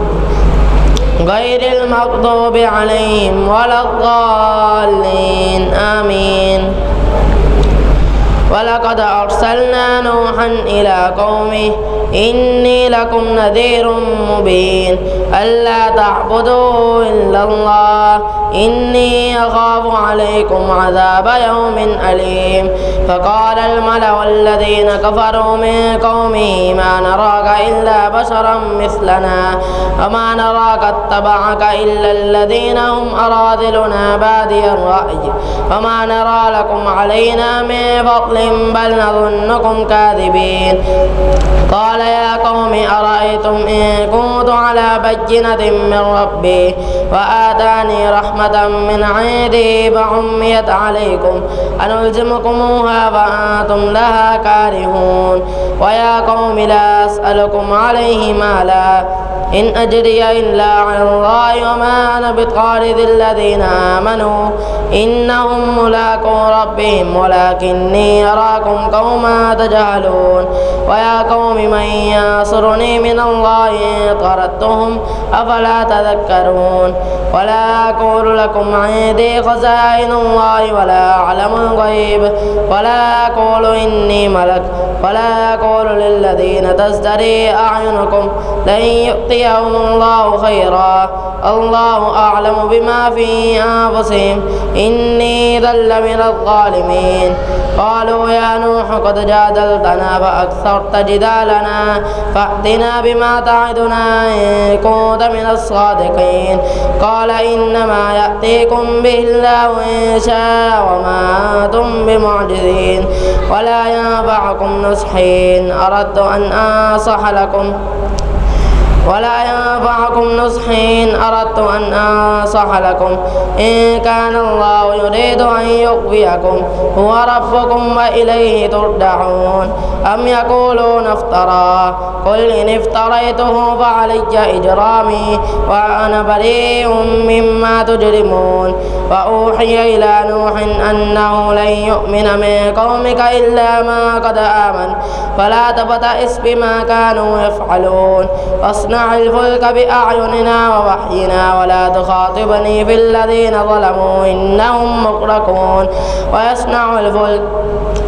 غير المغضوب عليهم ولا الضالين آمين ولقد أرسلنا نوحا إلى قومه إني لكم نذير مبين ألا تعبدوا إلا الله إني أخاف عليكم عذاب يوم أليم فقال الملأ الذين كفروا من قومه ما نراك إلا بشرا مثلنا وما نراك اتبعك إلا الذين هم أراذلنا بادي الرأي وما نرى لكم علينا من فضل بل نظنكم كاذبين قال يا قوم أرأيتم إن كنت على بينة من ربي وآتاني رحمة من عندي فعميت عليكم أنلزمكموها فأنتم لها كارهون ويا قوم لا أسألكم عليه مالا إن أجري إلا على الله وما أنا بطارد الذين آمنوا إنهم ملاقو ربهم ولكني أراكم قوما تجهلون ويا قوم من ينصرني من الله إن طردتهم أفلا تذكرون ولا أقول لكم عندي خزائن الله ولا أعلم الغيب ولا أقول إني ملك ولا أقول للذين تزدري أعينكم لن يؤتيهم الله خيرا الله أعلم بما في أنفسهم إني ذل من الظالمين قالوا يا نوح قد جادلتنا فأكثرت جدالنا فأتنا بما تعدنا إن كنت من الصادقين قال إنما يأتيكم به الله إن شاء وما أنتم بمعجزين ولا ينفعكم نصحي إن أردت أن أنصح لكم إن كان الله يريد أن يغويكم هو ربكم وإليه ترجعون أم يقولون افترى قل إن افتريته فعلي إجرامي وأنا بريء مما تجرمون وأوحي إلى نوح أنه لن يؤمن من قومك إلا ما قد آمن فلا تبتئس بما كانوا يفعلون واصنع الفلك بأعيننا ووحينا ولا تخاطبني في الذين ظلموا إنهم مغرقون ويصنع الفلك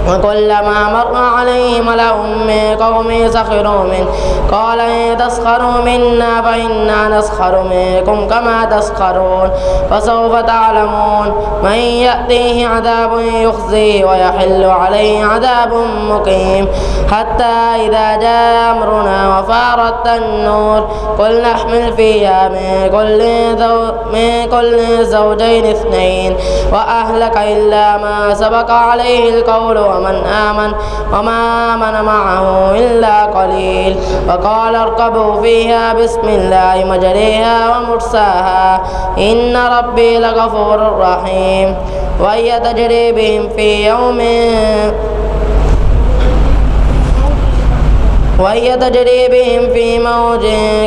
وكلما مر عليه ملأ من قومه سخروا منه قال إن تسخروا منا فإنا نسخر منكم كما تسخرون فسوف تعلمون من يأتيه عذاب يخزيه ويحل عليه عذاب مقيم حتى إذا جاء أمرنا وفارت النور قل نحمل فيها من كل زوجين اثنين وأهلك إلا ما سبق عليه القول ومن آمن وما آمن معه إلا قليل وقال اركبوا فيها بسم الله مجريها ومرساها إن ربي لغفور رحيم وهي تجري بهم في موج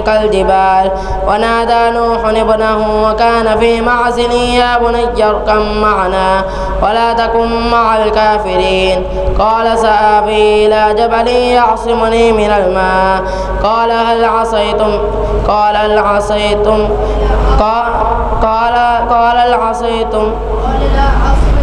كالجبال ونادى نوح ابنه وكان في معزل يا بني اركب معنا ولا تكن مع الكافرين قال سآوي إلى جبل يعصمني من الماء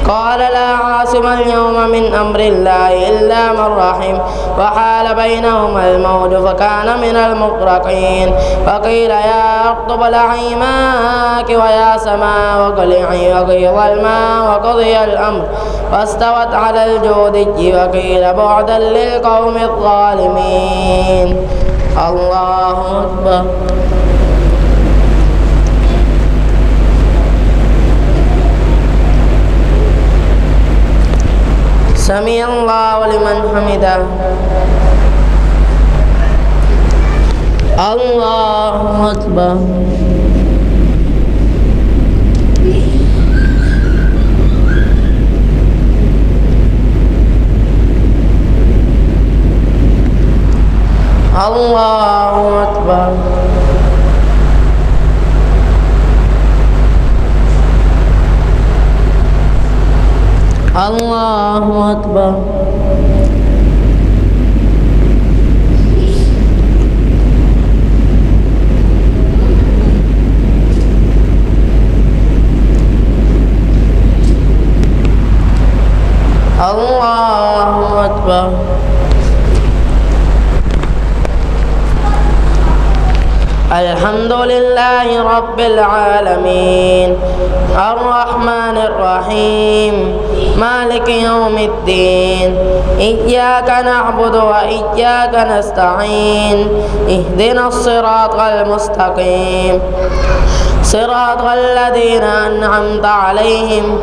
قال لا عاصم اليوم من أمر الله إلا من رحم وحال بينهما الموج فكان من المغرقين وقيل يا أرض ابلعي ماءك ويا سماء واقلعي وغيض الماء وقضي الأمر واستوت على الجودي وقيل بعدا للقوم الظالمين الله أكبر سمع الله لمن حمده الله أكبر الله أكبر الله أكبر الله أكبر. الحمد لله رب العالمين الرحمن الرحيم مالك يوم الدين إياك نعبد وإياك نستعين اهدنا الصراط المستقيم صراط الذين أنعمت عليهم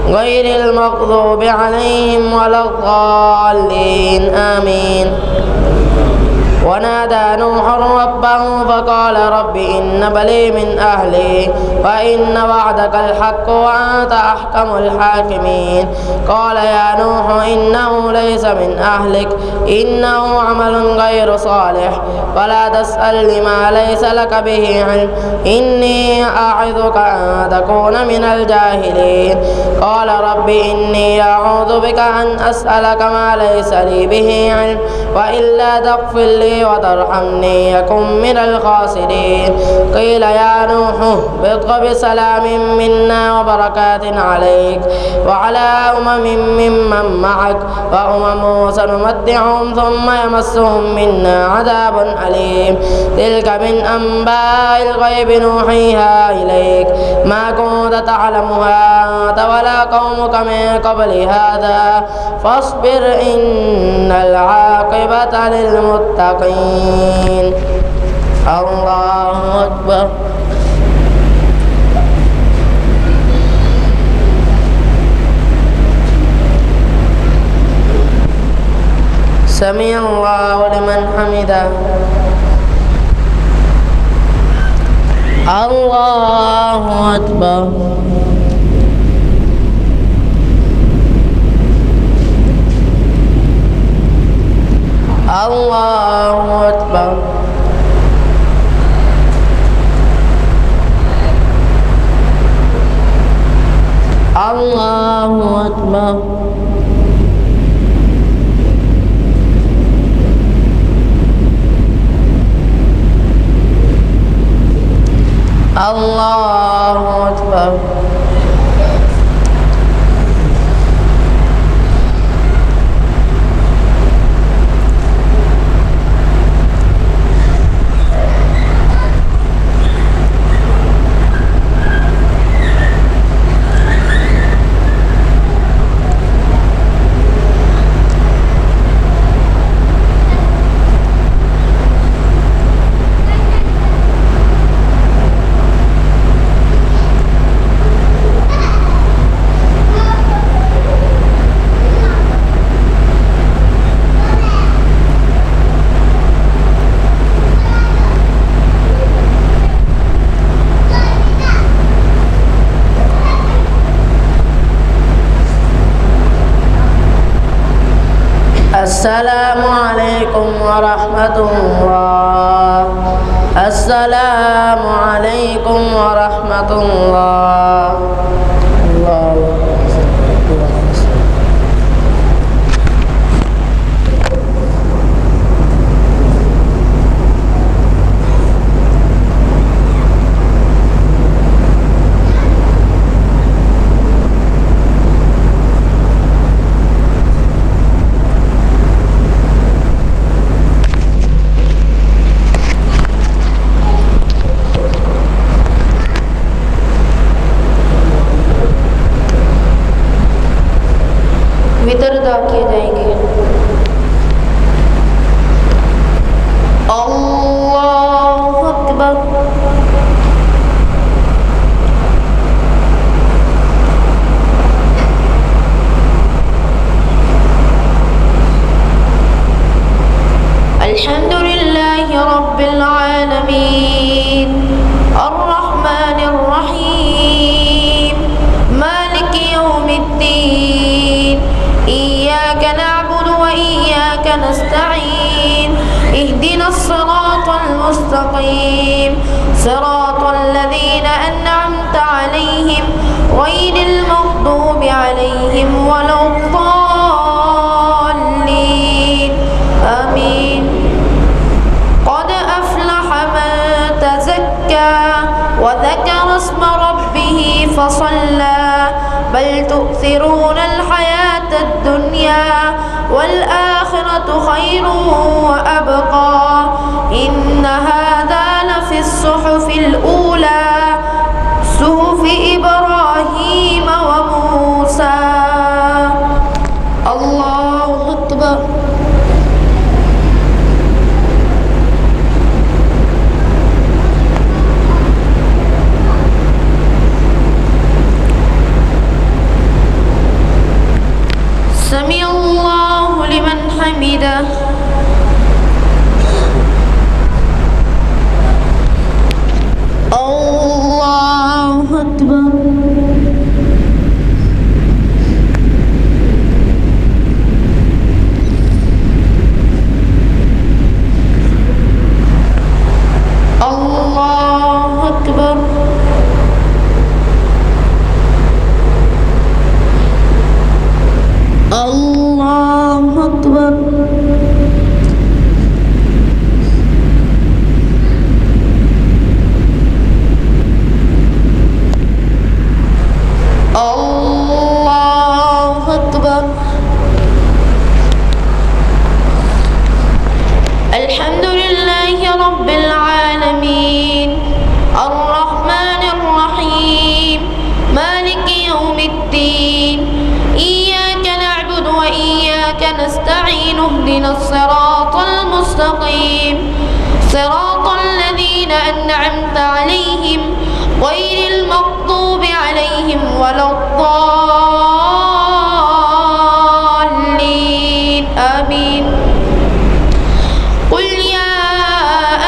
غير المغضوب عليهم ولا الضالين آمين. ونادى نوح ربه فقال رب إن بني من أهلي وإن وعدك الحق وأنت أحكم الحاكمين. قال يا نوح إنه ليس من أهلك إنه عمل غير صالح ولا تسأل لما ليس لك به علم إني أعظك أن تكون من الجاهلين. قال رب إني أعوذ بك أن أسألك ما ليس لي به علم وإلا تغفر لي وترحمني يكن من الخاسرين. قيل يا نوح اهبط بسلام منا وبركات عليك وعلى ممن معك وأمم سنمتعهم ثم يمسهم منا عذاب أليم. تلك من أنباء الغيب نوحيها إليك ما كنت تعلمها أنت ولا قومك من قبل هذا فاصبر إن العاقبة للمتقين. الله أكبر. سمع الله لمن حمده. الله أكبر. الله أكبر. الله أكبر. الله أكبر. السلام عليكم ورحمة الله. السلام عليكم ورحمة الله. वितर अदा किए जाएंगे। अल्लाहु अकबर। अल्हम्दुलिल्लाहि रब्बिल आलमीन अर्रहमानिर रहीम मालिकि यौमिद्दीन إياك نعبد وإياك نستعين اهدنا الصراط المستقيم صراط الذين أنعمت عليهم غير المغضوب عليهم ولا الضالين آمين. قد أفلح من تزكى وذكر اسم ربه فصلى بل تؤثرون الحياة الدنيا والآخرة والآخرة خير وأبقى إن هذا لفي الصحف الأولى صحف إبراهيم وموسى. الله أكبر. سمع الله لمن حمده. الله أكبر. الله أكبر. الله أكبر. الله أكبر. الحمد لله رب العالمين الرحمن الرحيم مالك يوم الدين إياك نعبد وإياك نستعين اهدنا الصراط المستقيم صراط الذين أنعمت عليهم غير المغضوب عليهم ولا الضالين آمين. قل يا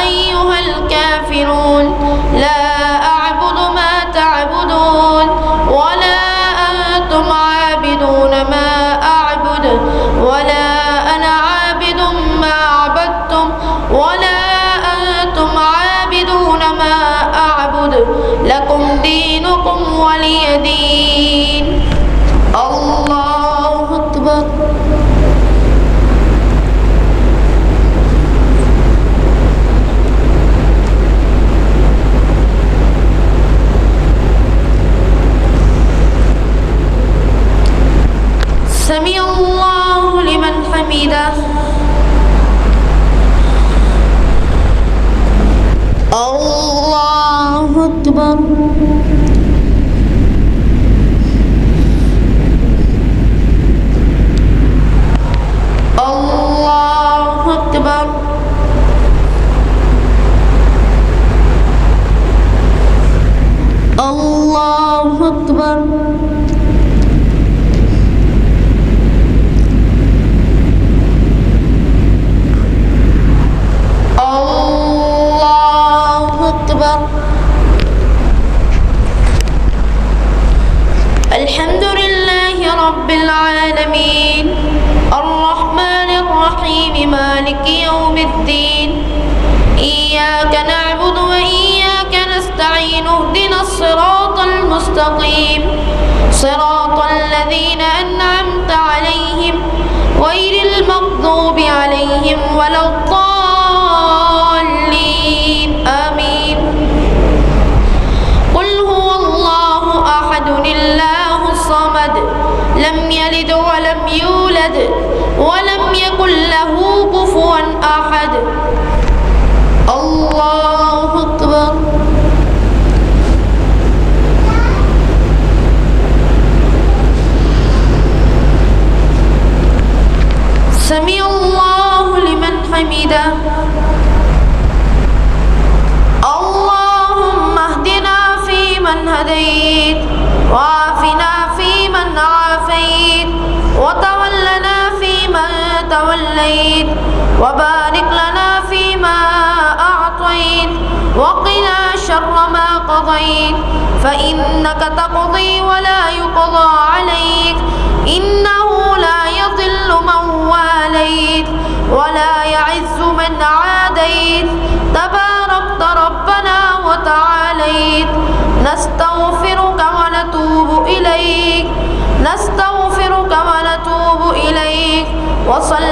أيها الكافرون لا أعبد ما تعبدون ولا أنتم عابدون ما أعبد ولا أنا عابد ما عبدتم ولا أنتم عابدون ما أعبد لكم دينكم ولي دين. الله أكبر. سمع الله لمن حمده. الله أكبر. الله أكبر. الله أكبر. الله أكبر. الحمد لله رب العالمين الرحمن الرحيم مالك يوم الدين إياك نعبد وإياك نستعين اهدنا الصراط المستقيم صراط الذين أنعمت عليهم غير المغضوب عليهم ولا الضالين آمين. قل هو الله أحد الله الصمد لم يلد ولم يولد ولم يكن له كفوا أحد. الله أكبر. سمع الله لمن حمده. اللهم اهدنا فيمن هديت وعافنا فيمن عافيت وتولنا فيمن توليت وبارك لنا فيما أعطيت وقنا شر ما قضيت فإنك تقضي ولا يقضى عليك إنه لا يضل من واليت ولا يعز من عاديت تباركت ربنا وتعاليت. نستغفرك ونتوب إليك نستغفرك ونتوب إليك وصل